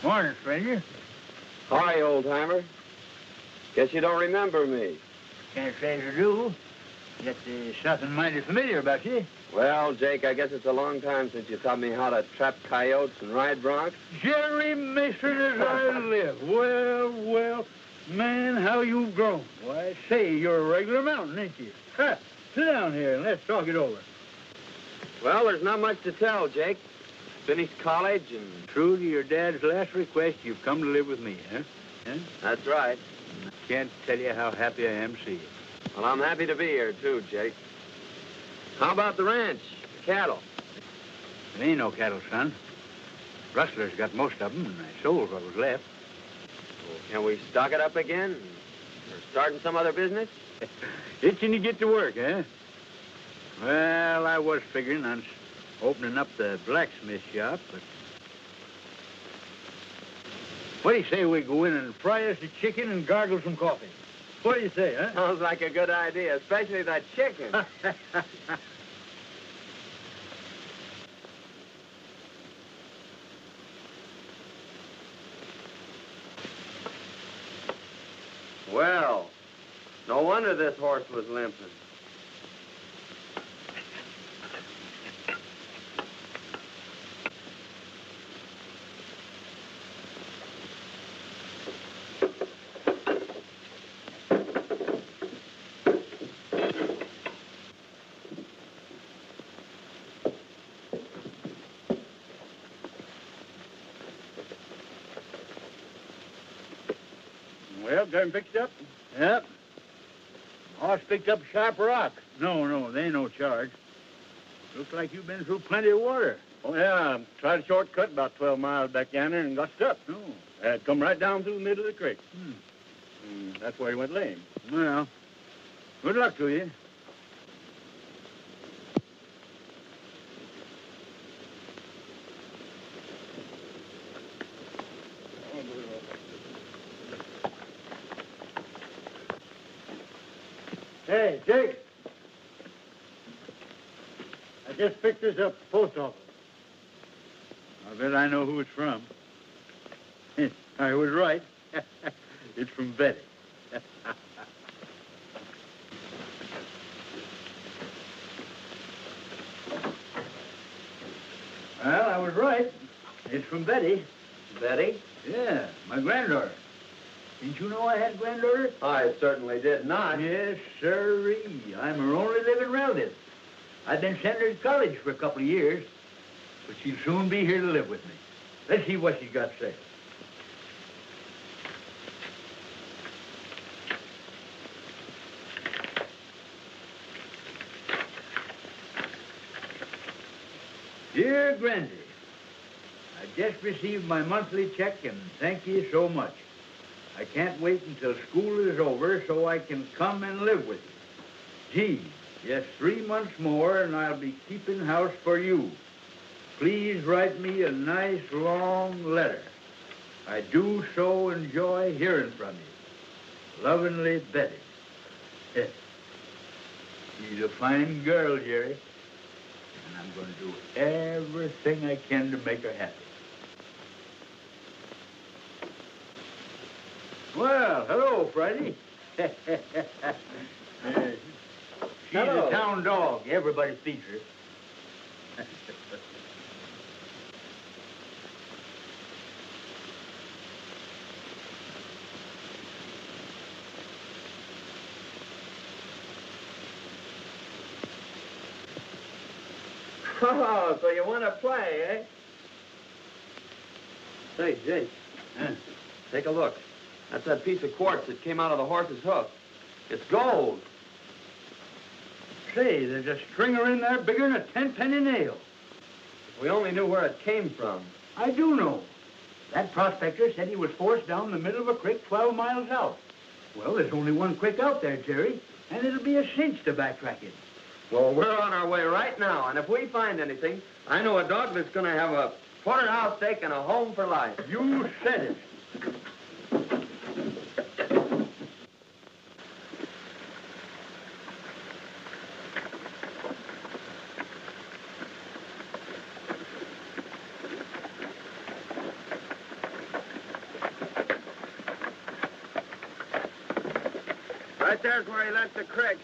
Morning, stranger. Hi, old-timer. Guess you don't remember me. Can't say you do. Yet there's something mighty familiar about you. Well, Jake, I guess it's a long time since you taught me how to trap coyotes and ride broncs. Jerry Mason as I live. Well, man, how you've grown. Why, say, you're a regular mountain, ain't you? Ha! Sit down here and let's talk it over. Well, there's not much to tell, Jake. Finished college and... True to your dad's last request, you've come to live with me, huh? That's right. I can't tell you how happy I am to see you. Well, I'm happy to be here, too, Jake. How about the ranch, the cattle? There ain't no cattle, son. Rustlers got most of them, and I sold what was left. Well, can we stock it up again? Or starting some other business? Itching to get to work, eh? Well, I was figuring on opening up the blacksmith shop, but... What do you say we go in and fry us a chicken and gargle some coffee? What do you say, huh? Sounds like a good idea, especially that chicken. Well, no wonder this horse was limping. Well, got him fixed up? Yep. Horse picked up a sharp rock. No, there ain't no charge. Looks like you've been through plenty of water. Oh, yeah. Tried a shortcut about 12 miles back yonder and got stuck. No. Come right down through the middle of the creek. Hmm. That's where he went lame. Well, good luck to you. Hey, Jake. I just picked this up at the post office. I bet I know who it's from. I was right. It's from Betty. Well, I was right. It's from Betty. Betty? Yeah, my granddaughter. Didn't you know I had a granddaughter? I certainly did not. Yes, sirree. I'm her only living relative. I've been sending her to college for a couple of years, but she'll soon be here to live with me. Let's see what she's got to say. Dear Grandy, I just received my monthly check and thank you so much. I can't wait until school is over so I can come and live with you. Gee, just 3 months more and I'll be keeping house for you. Please write me a nice long letter. I do so enjoy hearing from you. Lovingly, Betty. She's a fine girl, Jerry, and I'm going to do everything I can to make her happy. Well, hello, Friday. She's Hello. a town dog. Everybody feeds her. Oh, so you want to play, eh? Say, Jake, take a look. That's that piece of quartz that came out of the horse's hoof. It's gold. Say, there's a stringer in there bigger than a 10-penny nail. If we only knew where it came from. I do know. That prospector said he was forced down the middle of a creek 12 miles out. Well, there's only one creek out there, Jerry, and it'll be a cinch to backtrack it. Well, we're on our way right now, and if we find anything, I know a dog that's going to have a porterhouse steak and a home for life. You said it. Right there's where he left the creek.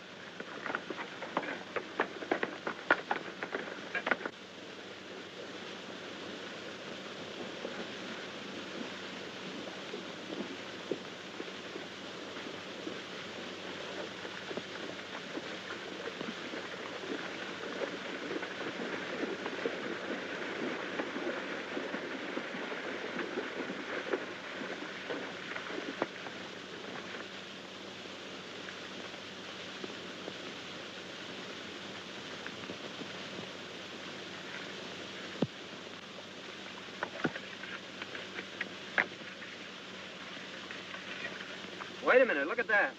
Wait a minute, look at that.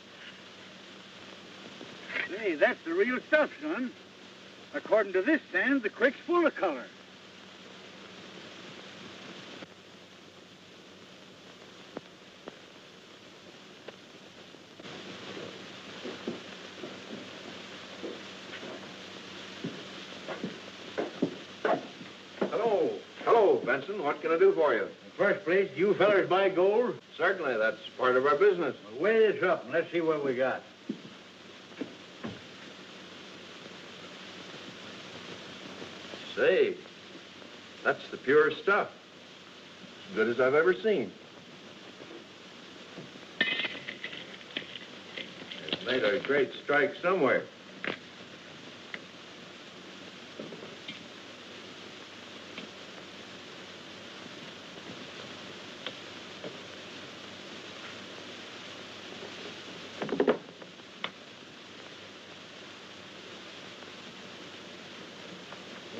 Hey, that's the real stuff, son. According to this sand, the creek's full of color. Hello. Hello, Benson. What can I do for you? In the first place, do you fellers buy gold? Certainly, that's part of our business. Well, weigh this up and let's see what we got. Say, that's the pure stuff. As good as I've ever seen. It's made a great strike somewhere.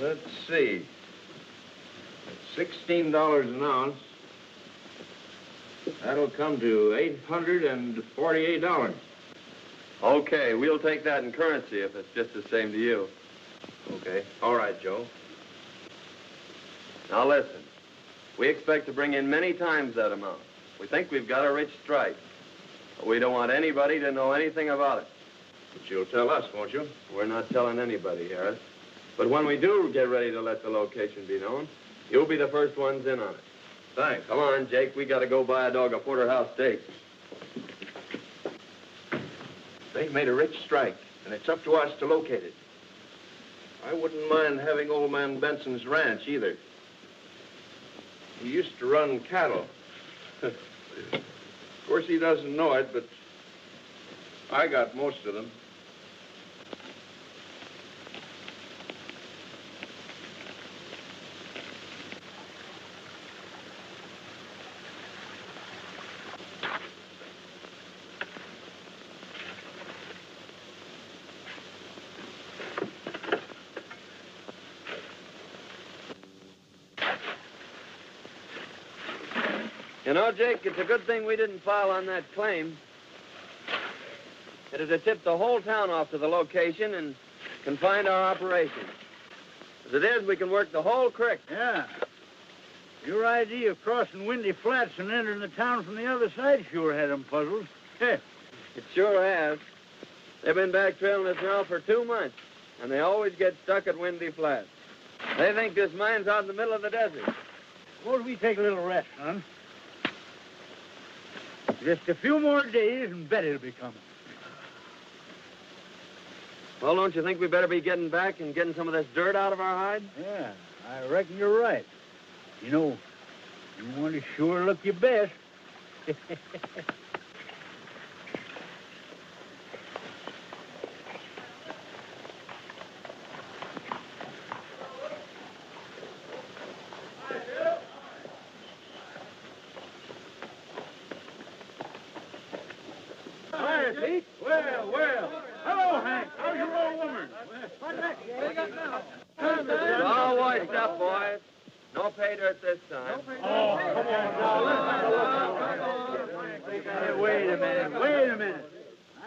Let's see. At $16 an ounce, that'll come to $848. Okay, we'll take that in currency if it's just the same to you. Okay. All right, Joe. Now listen, we expect to bring in many times that amount. We think we've got a rich strike. But we don't want anybody to know anything about it. But you'll tell us, won't you? We're not telling anybody, Harris. But when we do get ready to let the location be known, you'll be the first ones in on it. Thanks. Come on, Jake. We got to go buy a dog a porterhouse steak. They've made a rich strike, and it's up to us to locate it. I wouldn't mind having old man Benson's ranch, either. He used to run cattle. Of course, he doesn't know it, but I got most of them. You know, Jake, it's a good thing we didn't file on that claim. It'd have tipped the whole town off to the location and confined our operation. As it is, we can work the whole creek. Yeah. Your idea of crossing Windy Flats and entering the town from the other side sure had them puzzled. It sure has. They've been back trailing us now for 2 months, and they always get stuck at Windy Flats. They think this mine's out in the middle of the desert. Suppose we take a little rest, son. Just a few more days and Betty'll be coming. Well, don't you think we better be getting back and getting some of this dirt out of our hide? Yeah, I reckon you're right. You know, you want to sure look your best. Hi, Pete. Well. Hello, Hank. How's your old woman? What you got now? It's all washed up, boys. No pay dirt this time. Oh, come on. Hey, wait a minute.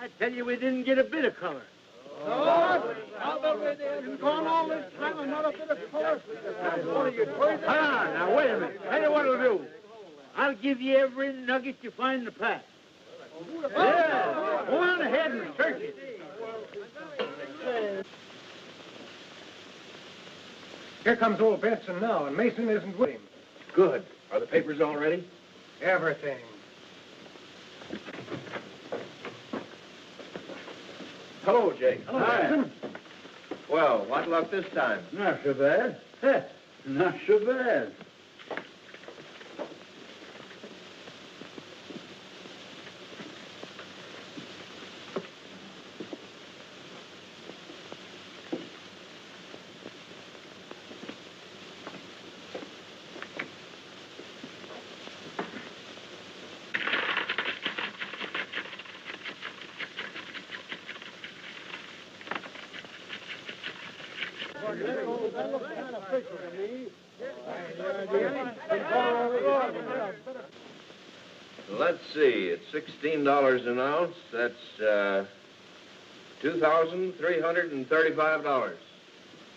I tell you, we didn't get a bit of color. I'll bet we didn't gone all this time and not a bit of color. Hold on, now, wait a minute. Tell you what I'll do. I'll give you every nugget you find in the pack. Yeah, go on ahead and search it. Here comes old Benson now, and Mason isn't with him. Good. Are the papers all ready? Everything. Hello, Jake. Hi. Well, what luck this time? Not so bad. Heh, not so bad. Let's see. It's $16 an ounce. That's $2,335.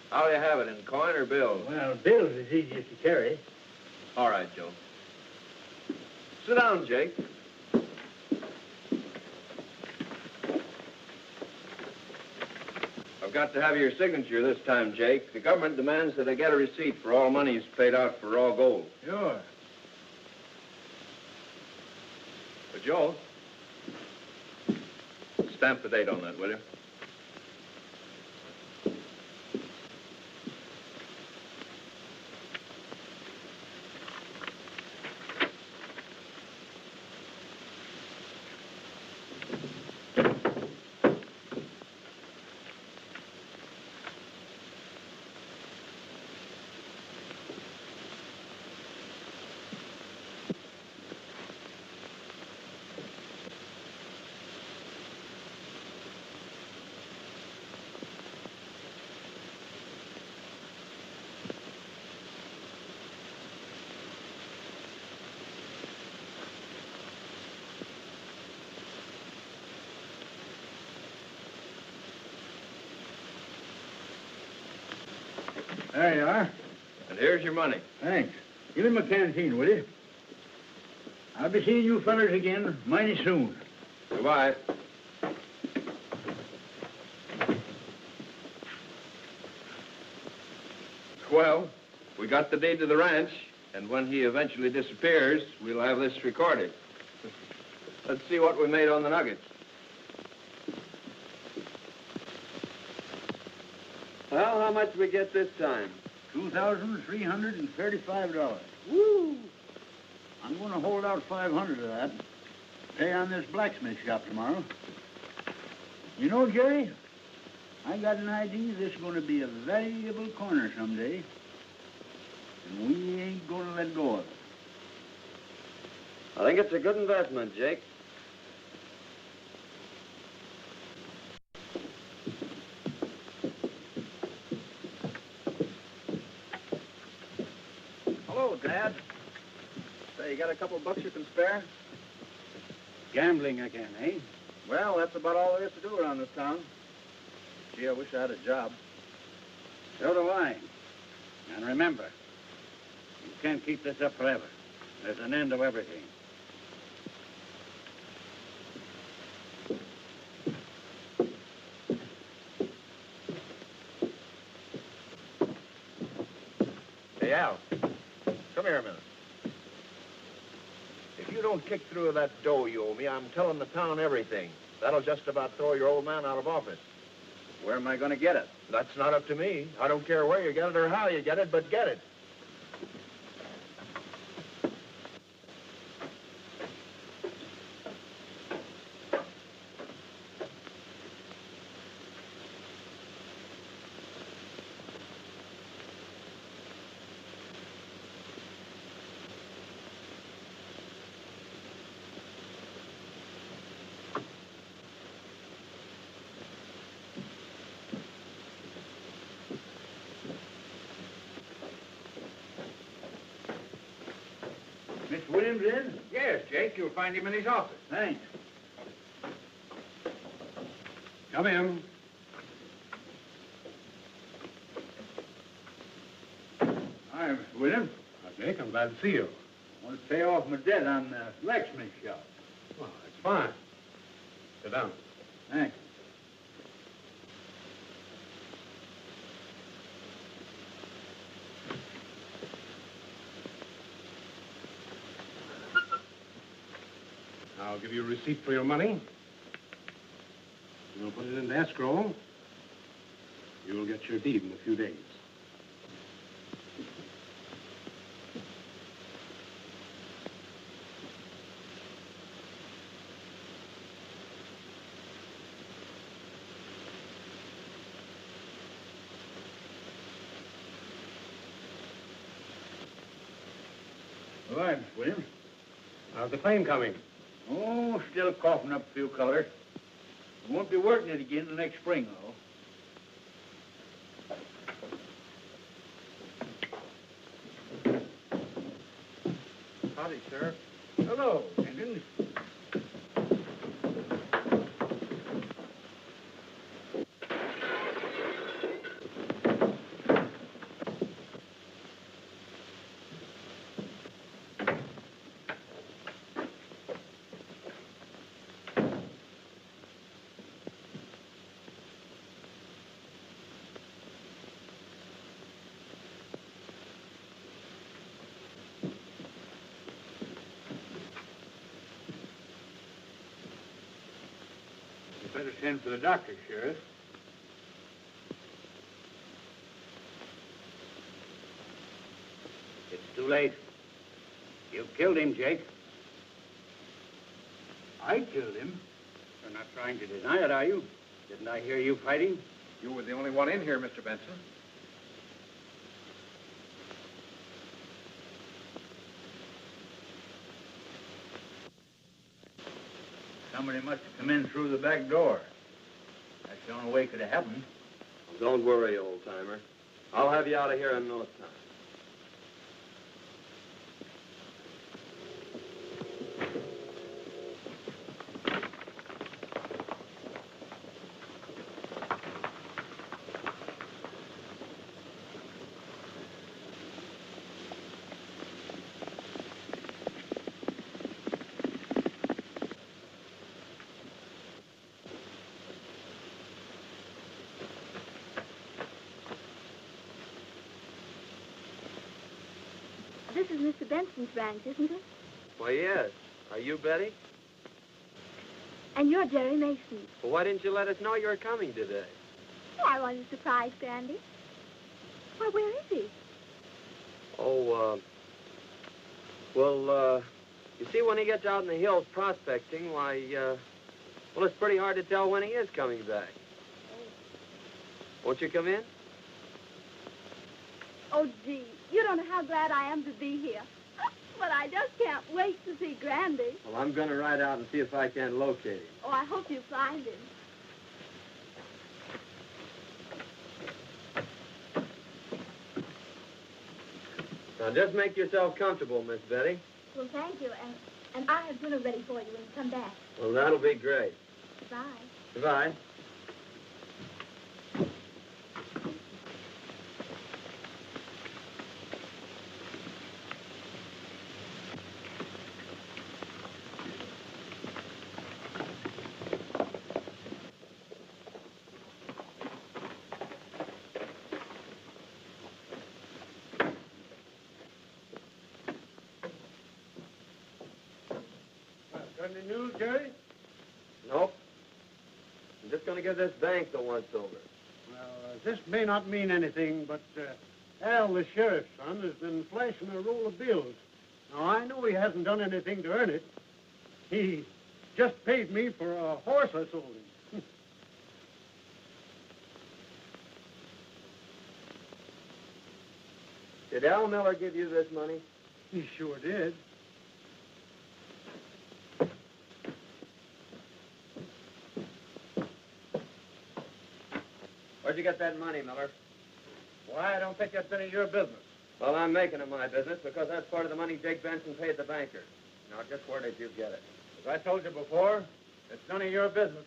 How do you have it, in coin or bills? Well, bills is easiest to carry. All right, Joe. Sit down, Jake. I've got to have your signature this time, Jake. The government demands that I get a receipt for all monies paid out for raw gold. Sure. But, Joe, stamp the date on that, will you? There you are. And here's your money. Thanks. Give him a canteen, will you? I'll be seeing you fellers again mighty soon. Goodbye. Well, we got the deed to the ranch, and when he eventually disappears, we'll have this recorded. Let's see what we made on the nuggets. Well, how much we get this time? $2,335. Woo! I'm going to hold out 500 of that. Pay on this blacksmith shop tomorrow. You know, Jerry, I got an idea this is going to be a valuable corner someday. And we ain't going to let go of it. I think it's a good investment, Jake. Hello, Dad. Say, you got a couple bucks you can spare? Gambling again, eh? Well, that's about all there is to do around this town. Gee, I wish I had a job. So do I. And remember, you can't keep this up forever. There's an end to everything. Hey, Al, come here a minute. If you don't kick through that dough you owe me, I'm telling the town everything. That'll just about throw your old man out of office. Where am I going to get it? That's not up to me. I don't care where you get it or how you get it, but get it. Miss Williams in? Yes, Jake, you'll find him in his office. Thanks. Come in. Hi, Mr. Williams. Jake, I'm glad to see you. I want to pay off my debt on the blacksmith shop. Well, that's fine. Sit down. Thanks. I'll give you a receipt for your money. You'll put it into escrow. You'll get your deed in a few days. All right, Williams. How's the claim coming? Oh, still coughing up a few colors. We won't be working it again till next spring, though. Howdy, Sheriff. Hello, Jenkins. Better send for the doctor, Sheriff. It's too late. You killed him, Jake. I killed him. You're not trying to deny it, are you? Didn't I hear you fighting? You were the only one in here, Mr. Benson. Somebody must have come in through the back door. That's the only way it could have happened. Well, don't worry, old-timer. I'll have you out of here in no time. This is Mr. Benson's ranch, isn't it? Why, yes. Are you Betty? And you're Jerry Mason. Well, why didn't you let us know you were coming today? Oh, I wanted to surprise Grandy. Why, where is he? Oh, you see, when he gets out in the hills prospecting, why, well, it's pretty hard to tell when he is coming back. Won't you come in? Oh, gee, you don't know how glad I am to be here. But I just can't wait to see Grandy. Well, I'm going to ride out and see if I can locate him. Oh, I hope you find him. Now, just make yourself comfortable, Miss Betty. Well, thank you, and I have dinner ready for you when you come back. Well, that'll be great. Goodbye. Goodbye. Got any news, Jerry? Nope. I'm just going to give this bank the once-over. Well, this may not mean anything, but Al, the sheriff's son, has been flashing a roll of bills. Now, I know he hasn't done anything to earn it. He just paid me for a horse I sold him. Did Al Miller give you this money? He sure did. Where'd you get that money, Miller? Why, I don't think that's any of your business. Well, I'm making it my business because that's part of the money Jake Benson paid the banker. Now, just where did you get it? As I told you before, it's none of your business.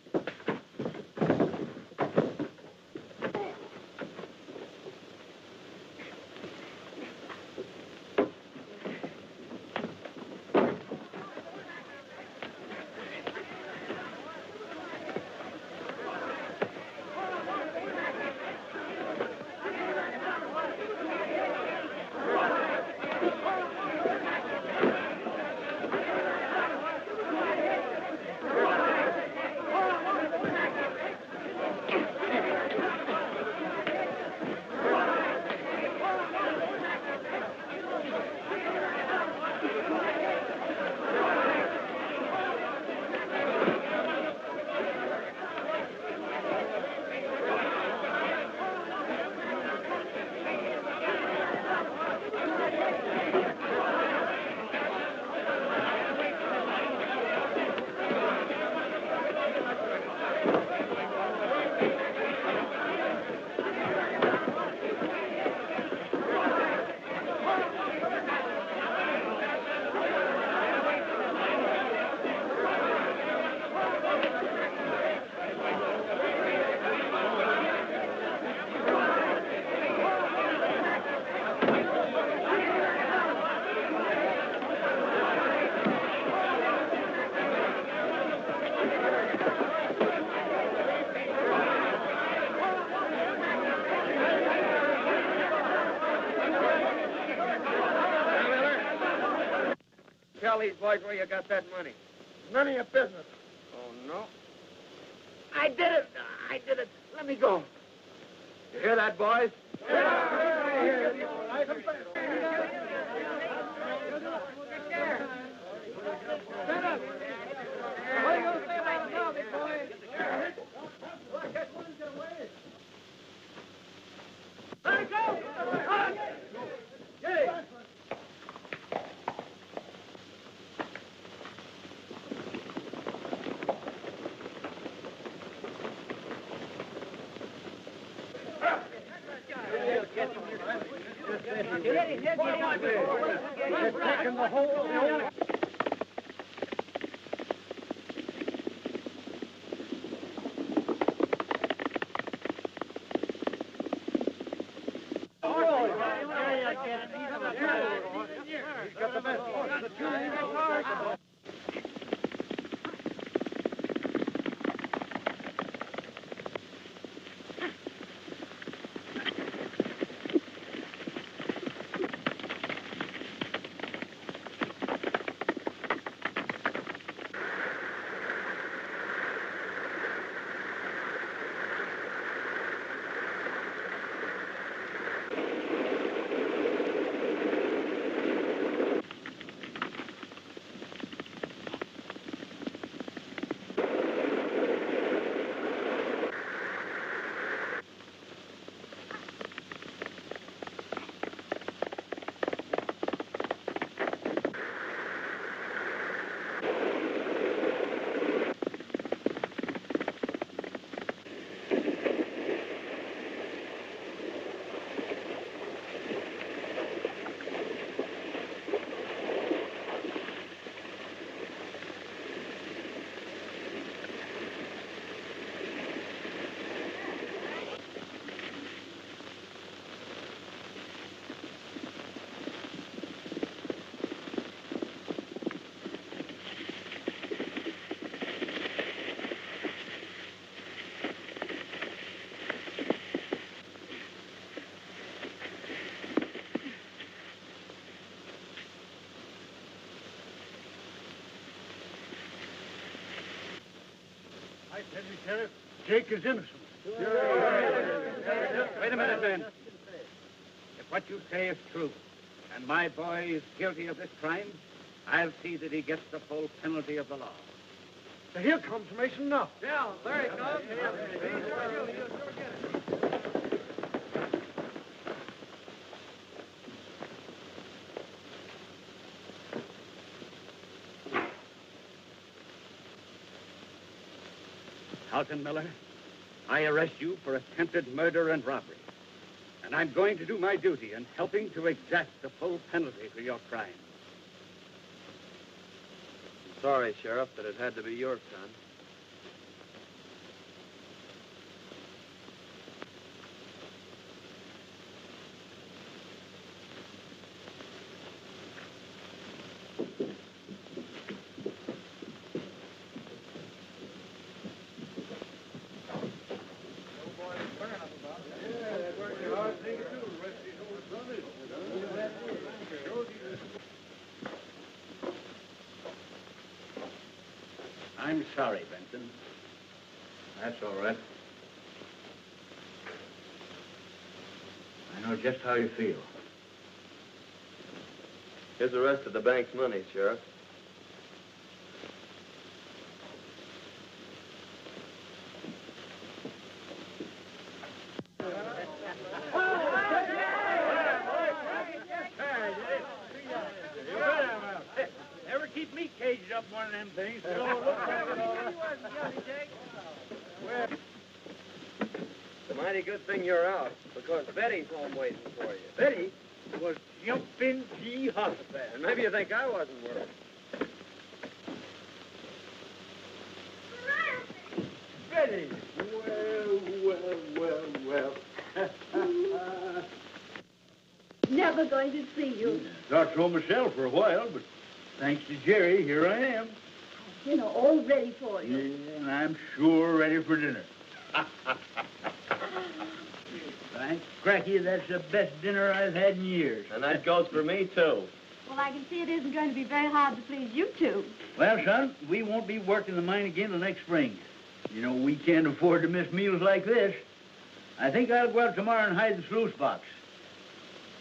tell these boys where you got that money. None of your business. Oh, no? I did it. Let me go. You hear that, boys? Taking the whole. I tell you, Sheriff, Jake is innocent. Wait a minute, Ben. If what you say is true, and my boy is guilty of this crime, I'll see that he gets the full penalty of the law. So here comes Mason now. Yeah, there he comes. Carlton Miller, I arrest you for attempted murder and robbery. And I'm going to do my duty in helping to exact the full penalty for your crime. Sorry, Sheriff, that it had to be your son. I'm sorry, Benson. That's all right. I know just how you feel. Here's the rest of the bank's money, Sheriff. Never keep me caged up one of them things. It's a mighty good thing you're out, because Betty's home waiting for you. Betty was jumping G hospital. And maybe you think I wasn't worried. Betty! Well. Never going to see you. Thought so myself for a while, but thanks to Jerry, here I am. You know, all ready for you. Yeah, and I'm sure ready for dinner. Thanks, Cracky, that's the best dinner I've had in years. And that goes for me, too. Well, I can see it isn't going to be very hard to please you two. Well, son, we won't be working the mine again till next spring. You know, we can't afford to miss meals like this. I think I'll go out tomorrow and hide the sluice box.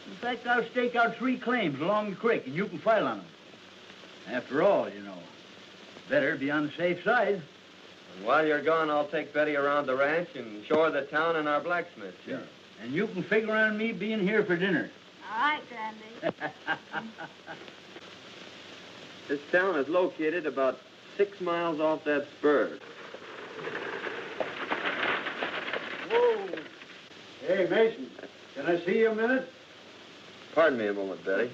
In fact, I'll stake out 3 claims along the creek, and you can file on them. After all, you know, better be on the safe side. And while you're gone, I'll take Betty around the ranch and show her the town and our blacksmith shop. Yeah. And you can figure on me being here for dinner. All right, Grandy. This town is located about 6 miles off that spur. Whoa. Hey, Mason, can I see you a minute? Pardon me a moment, Betty.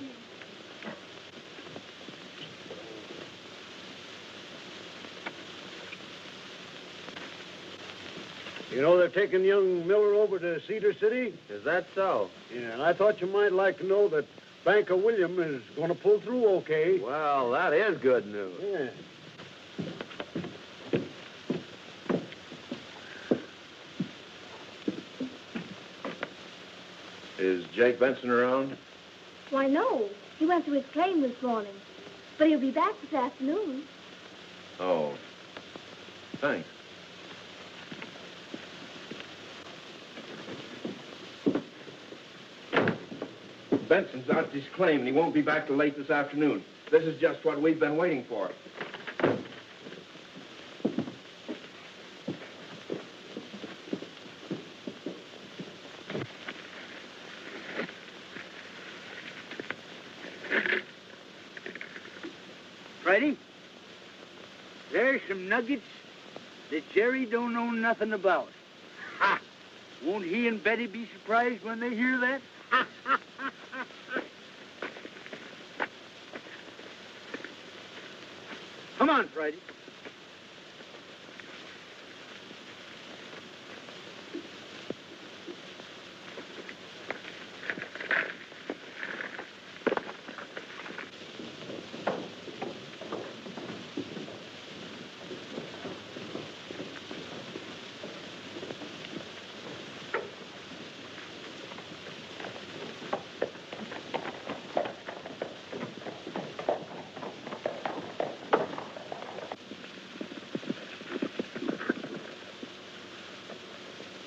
You know they're taking young Miller over to Cedar City? Is that so? Yeah, and I thought you might like to know that Banker William is going to pull through okay. Well, that is good news. Yeah. Is Jake Benson around? Why, no. He went to his claim this morning. But he'll be back this afternoon. Oh. Thanks. Benson's out at his claim, and he won't be back till late this afternoon. This is just what we've been waiting for. Friday, there's some nuggets that Jerry don't know nothing about. Ha! Won't he and Betty be surprised when they hear that? Come on, Friday.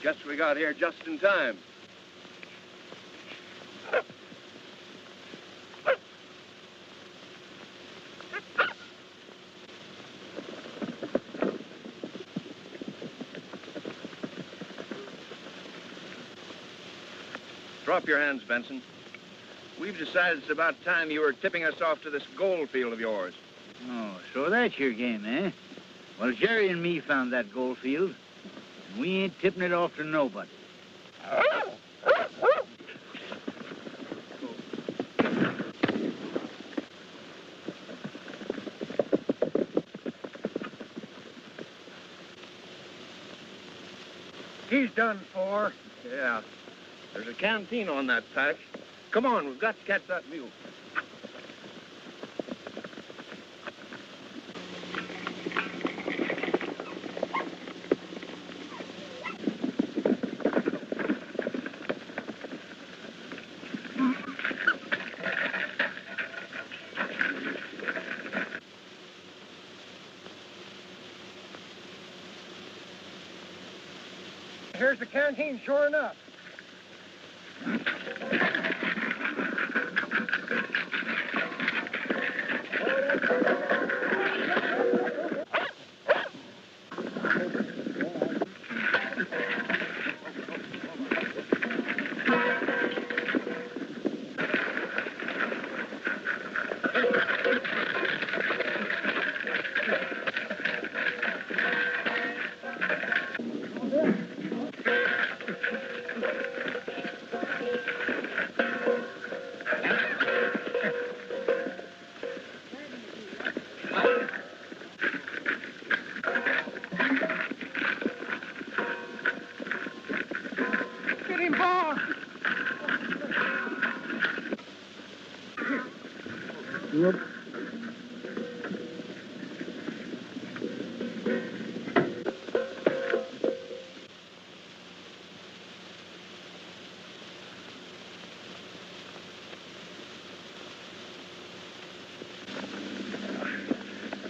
Guess we got here just in time. Drop your hands, Benson. We've decided it's about time you were tipping us off to this gold field of yours. Oh, so that's your game, eh? Well, Jerry and me found that gold field. We ain't tipping it off to nobody. He's done for. Yeah. There's a canteen on that patch. Come on, we've got to catch that mule. Here's the canteen, sure enough.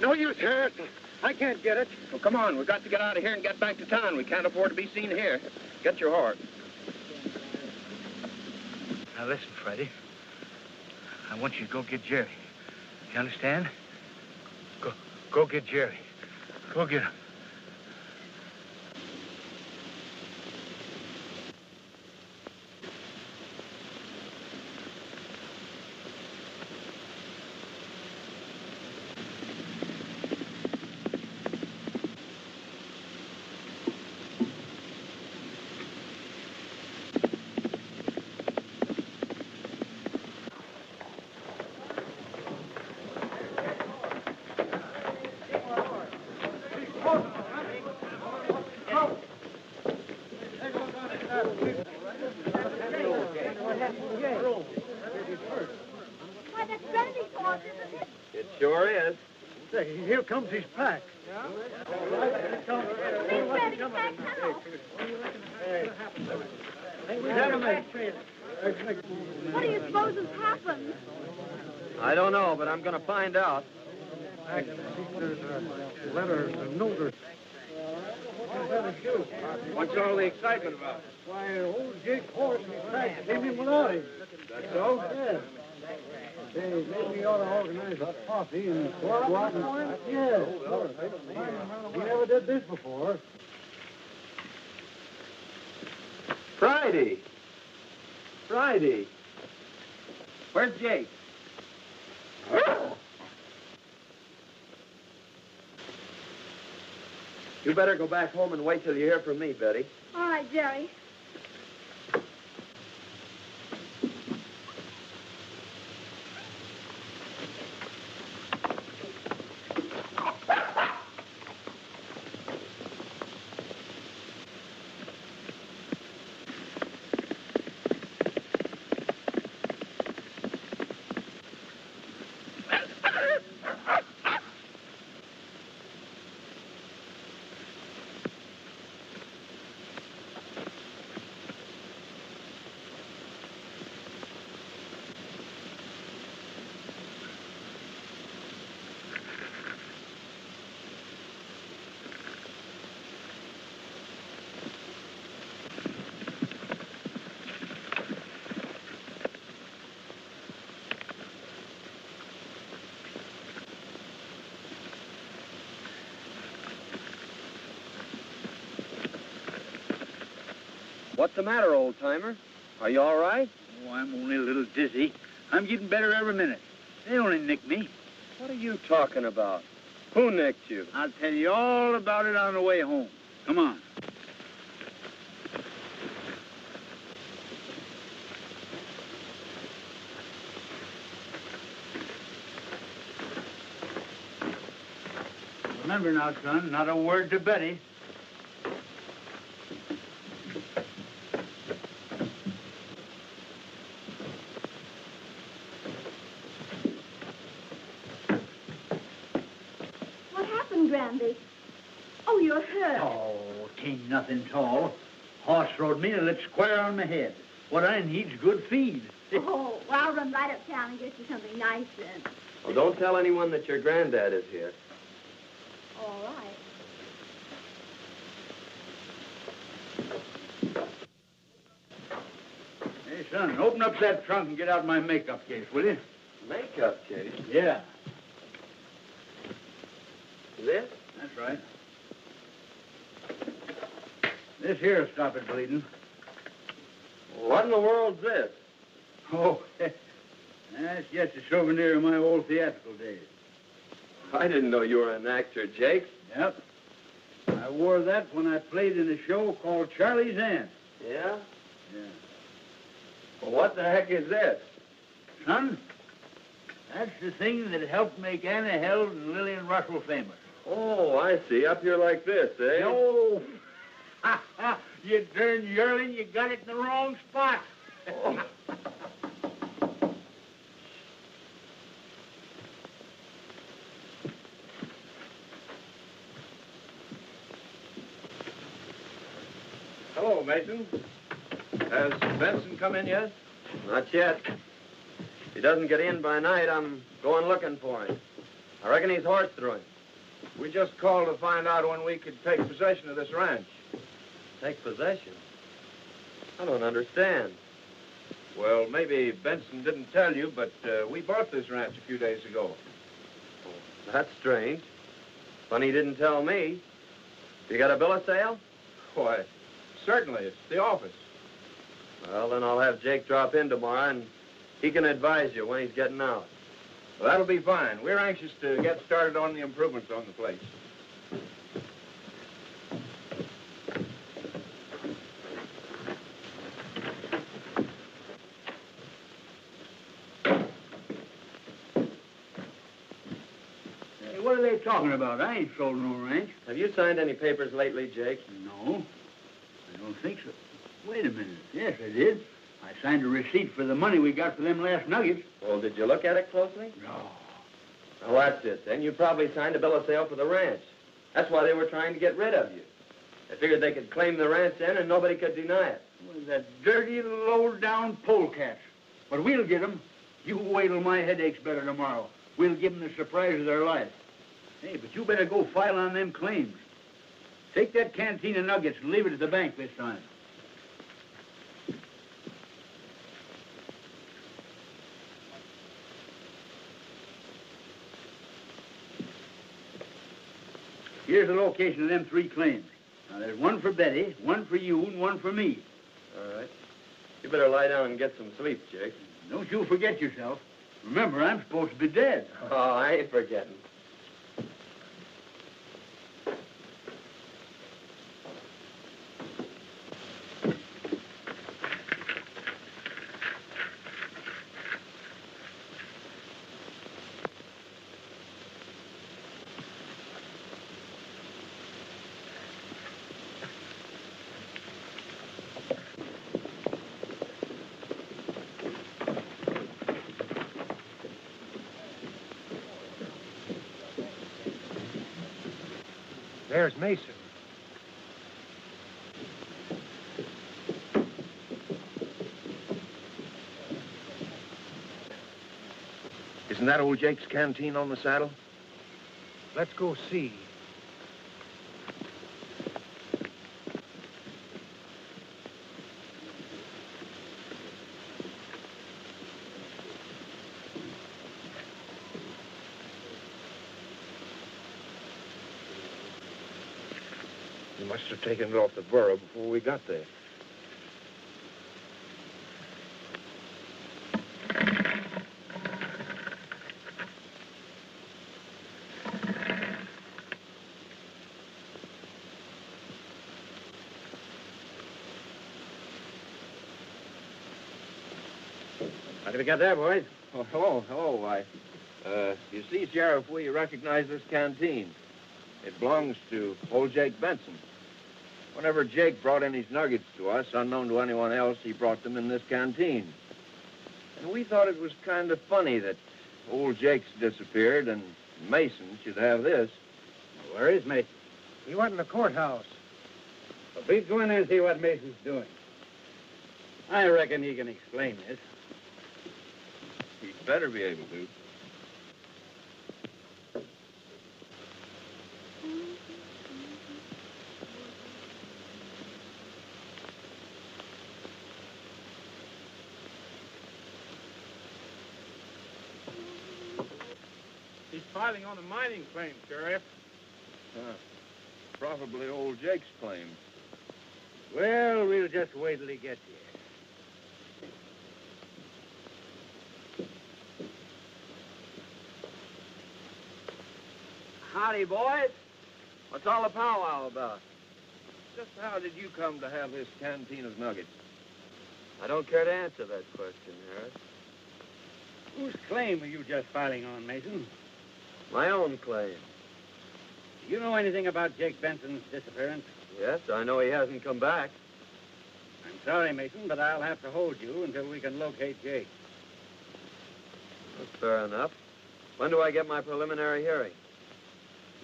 No use, Harris. I can't get it. Well, come on. We've got to get out of here and get back to town. We can't afford to be seen here. Get your horse. Now listen, Freddie. I want you to go get Jerry. You understand? Go get Jerry. Go get him. Why, that's Brandy's horse, isn't it? It sure is. Say, here comes his pack. Leave Brandy's back now. What do you suppose has happened? I don't know, but I'm going to find out. I think there's a letter, a note. What's all the excitement about? Why, old Jake's horse and his pack came in without him. That's so? Yeah. Say, maybe we ought to organize a posse and go out and... Yeah. He never did this before. Friday. Where's Jake? You better go back home and wait till you hear from me, Betty. All right, Jerry. What's the matter, old-timer? Are you all right? Oh, I'm only a little dizzy. I'm getting better every minute. They only nicked me. What are you talking about? Who nicked you? I'll tell you all about it on the way home. Come on. Remember now, son, not a word to Betty. Grandy. Oh, you're hurt. Oh, 'tain't nothing tall. Horse rode me and lit square on my head. What I need's good feed. Oh, well, I'll run right uptown and get you something nice then. Well, don't tell anyone that your granddad is here. All right. Hey, son, open up that trunk and get out my makeup case, will you? Makeup case? Yeah. This? That's right. This here'll stop it bleeding. What in the world's this? Oh, that's just a souvenir of my old theatrical days. I didn't know you were an actor, Jake. Yep. I wore that when I played in a show called Charlie's Aunt. Yeah? Yeah. Well, what the heck is this? Son, that's the thing that helped make Anna Held and Lillian Russell famous. Oh, I see. Up here like this, eh? Oh, you darn yearling, you got it in the wrong spot. Oh. Hello, Mason. Has Benson come in yet? Not yet. If he doesn't get in by night, I'm going looking for him. I reckon he's horsed through him. We just called to find out when we could take possession of this ranch. Take possession? I don't understand. Well, maybe Benson didn't tell you, but we bought this ranch a few days ago. That's strange. Funny he didn't tell me. You got a bill of sale? Why, certainly. It's the office. Well, then I'll have Jake drop in tomorrow, and he can advise you when he's getting out. Well, that'll be fine. We're anxious to get started on the improvements on the place. Hey, what are they talking about? I ain't sold no ranch. Have you signed any papers lately, Jake? No, I don't think so. Wait a minute. Yes, I did. I signed a receipt for the money we got for them last nuggets. Well, did you look at it closely? No. Well, that's it. Then you probably signed a bill of sale for the ranch. That's why they were trying to get rid of you. They figured they could claim the ranch then and nobody could deny it. Well, that dirty, low-down polecats. But we'll get 'em. You wait till my headache's better tomorrow. We'll give 'em the surprise of their life. Hey, but you better go file on them claims. Take that canteen of nuggets and leave it at the bank this time. Here's the location of them 3 claims. Now, there's one for Betty, one for you, and one for me. All right. You better lie down and get some sleep, Jake. Don't you forget yourself. Remember, I'm supposed to be dead. Oh, I ain't forgetting. There's Mason. Isn't that old Jake's canteen on the saddle? Let's go see. He must have taken it off the burro before we got there. How did we get there, boys? Oh, hello. You see, Sheriff, we recognize this canteen. It belongs to old Jake Benson. Whenever Jake brought in his nuggets to us, unknown to anyone else, he brought them in this canteen. And we thought it was kind of funny that old Jake's disappeared and Mason should have this. Where is Mason? He went in the courthouse. Well, please go in there and see what Mason's doing. I reckon he can explain this. He'd better be able to. He's filing on a mining claim, Sheriff. Probably old Jake's claim. Well, we'll just wait till he gets here. Howdy, boys. What's all the powwow about? Just how did you come to have this canteen of nuggets? I don't care to answer that question, Harris. Whose claim are you just filing on, Mason? My own claim. Do you know anything about Jake Benson's disappearance? Yes, I know he hasn't come back. I'm sorry, Mason, but I'll have to hold you until we can locate Jake. That's fair enough. When do I get my preliminary hearing?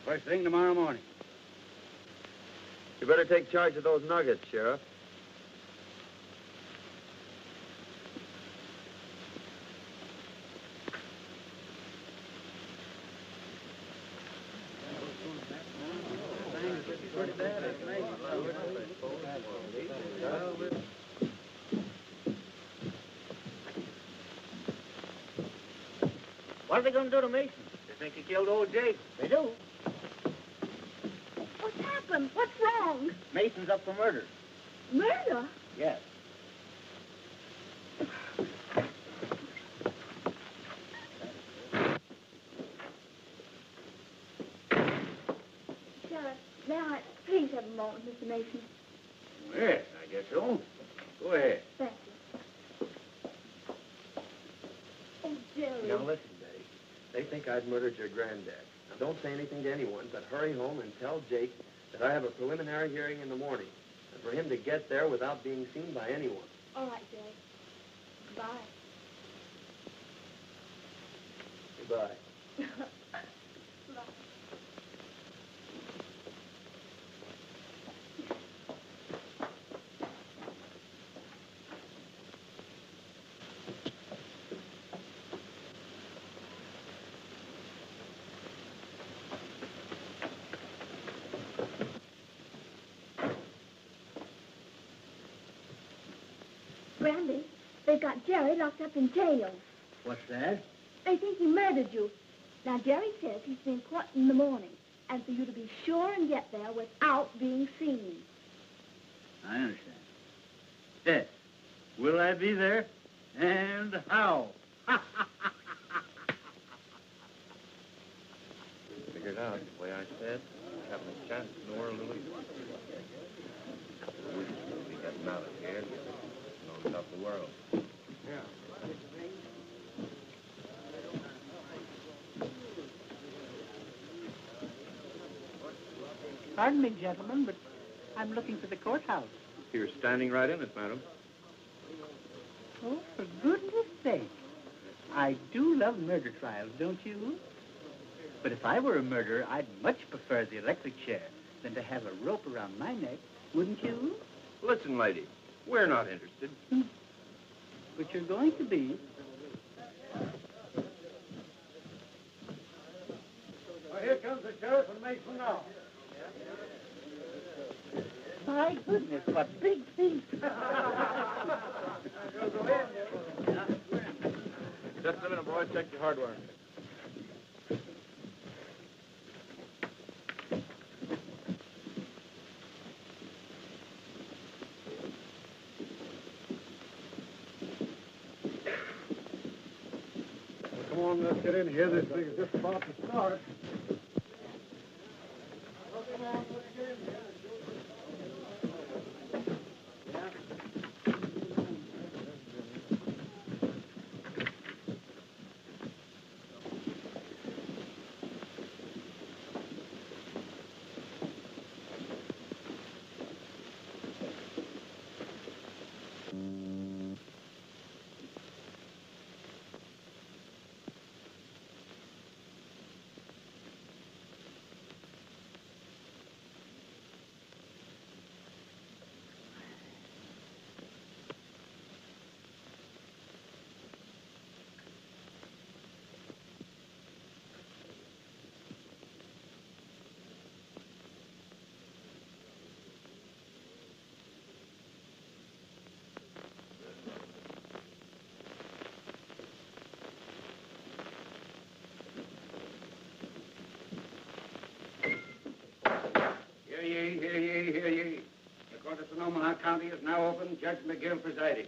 First thing tomorrow morning. You better take charge of those nuggets, Sheriff. What are they going to do to Mason? They think he killed old Jake. They do. What's happened? What's wrong? Mason's up for murder. Murder? Yes. Sheriff, may I please have a moment, Mr. Mason? Yes, I guess so. Go ahead. Thank you. Oh, Jerry. Now listen, Betty. They think I'd murdered your granddad. Now don't say anything to anyone, but hurry home and tell Jake that I have a preliminary hearing in the morning, and for him to get there without being seen by anyone. All right, Jerry. Bye. Goodbye. Bye. Randy, they've got Jerry locked up in jail. What's that? They think he murdered you. Now, Jerry says he's been caught in the morning, and for you to be sure and get there without being seen. I understand. Yes. Will I be there? And how? Figured out the way I said. Having a chance in the world to lose. We should be getting out of here. Knows about the world. Pardon me, gentlemen, but I'm looking for the courthouse. You're standing right in it, madam. Oh, for goodness sake. I do love murder trials, don't you? But if I were a murderer, I'd much prefer the electric chair than to have a rope around my neck, wouldn't you? Listen, lady, we're not interested. But you're going to be. Well, here comes the sheriff and Mason now. My goodness, what big feet. Just a minute, boy. Check your hardware. Come on, let's get in here. This thing is just about to start. Hear ye. The court of Sonoma County is now open. Judge McGill presiding.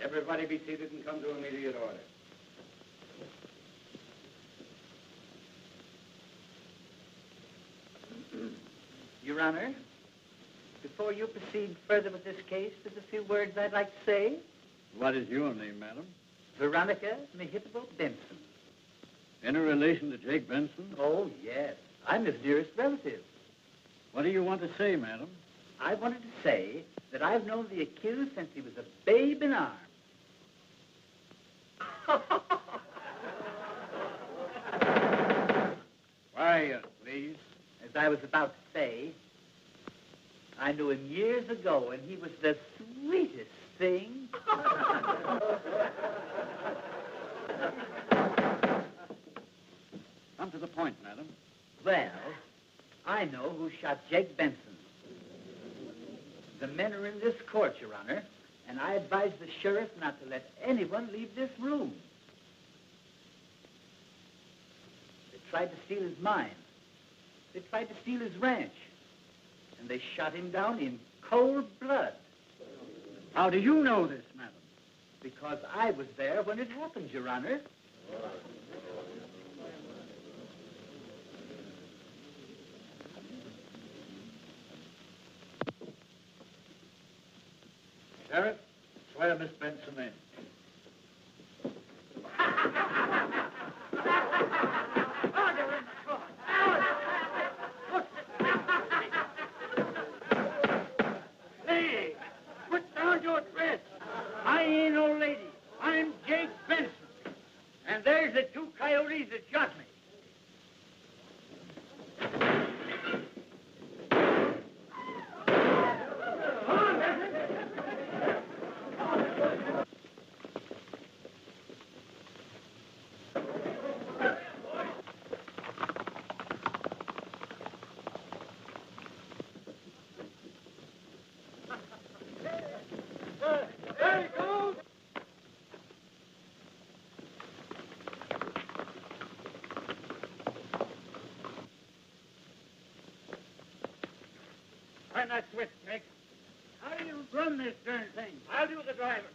Everybody be seated and come to immediate order. Your Honor, before you proceed further with this case, there's a few words I'd like to say. What is your name, madam? Veronica Mehitable Benson. Any relation to Jake Benson? Oh, yes. I'm his dearest relative. What do you want to say, madam? I wanted to say that I've known the accused since he was a babe in arms. Why, please? As I was about to say, I knew him years ago, and he was the sweetest thing. Come to the point, madam. Well, I know who shot Jake Benson. The men are in this court, Your Honor, and I advise the sheriff not to let anyone leave this room. They tried to steal his mine. They tried to steal his ranch. And they shot him down in cold blood. How do you know this, madam? Because I was there when it happened, Your Honor. Sheriff, swear Miss Benson in. Hey, put down your threats. I ain't no lady. I'm Jake Benson. And there's the two coyotes that shot me. There he goes! Turn that switch, Jake. How do you run this darn thing? I'll do the driving.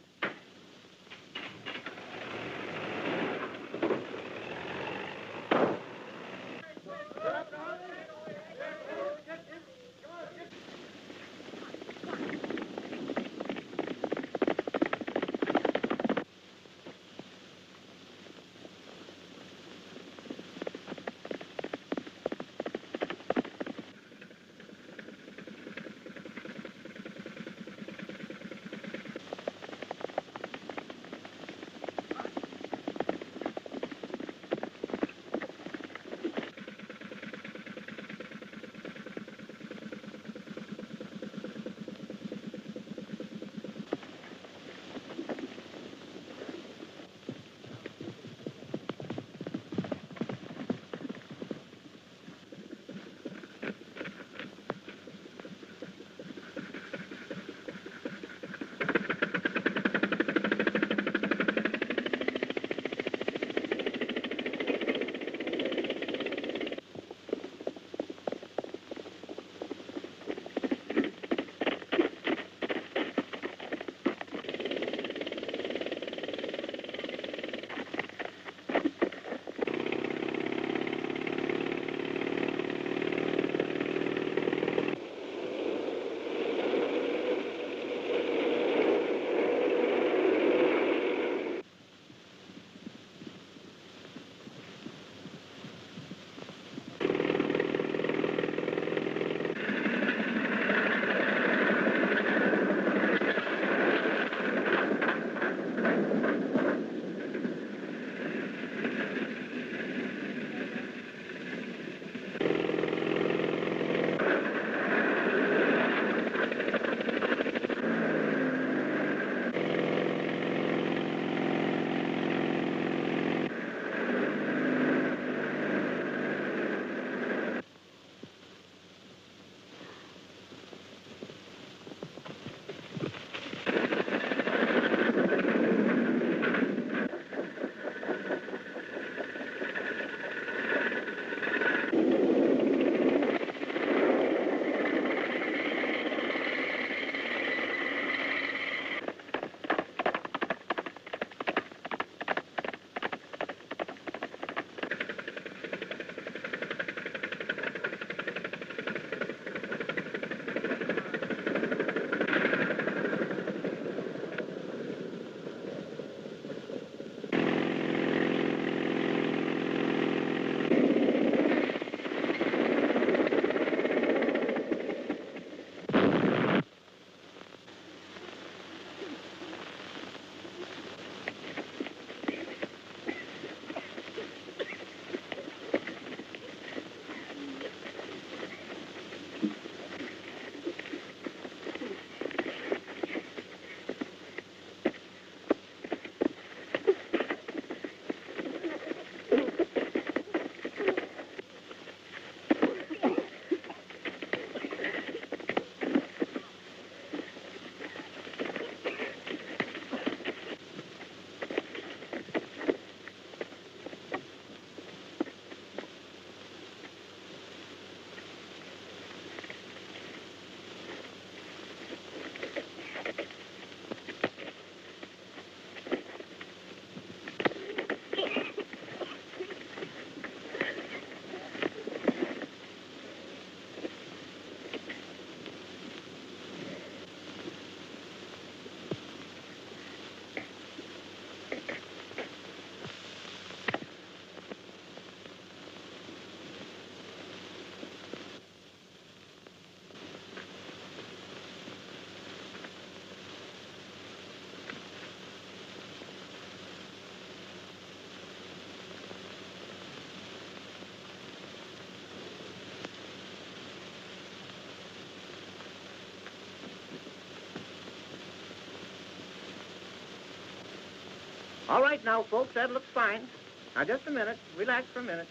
All right now, folks, that looks fine. Now, just a minute. Relax for a minute.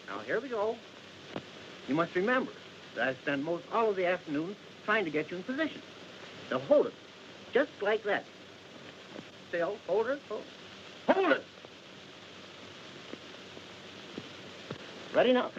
Now, here we go. You must remember that I spend most all of the afternoon trying to get you in position. Now, hold it. Just like that. Still, hold it. Hold it! Ready now.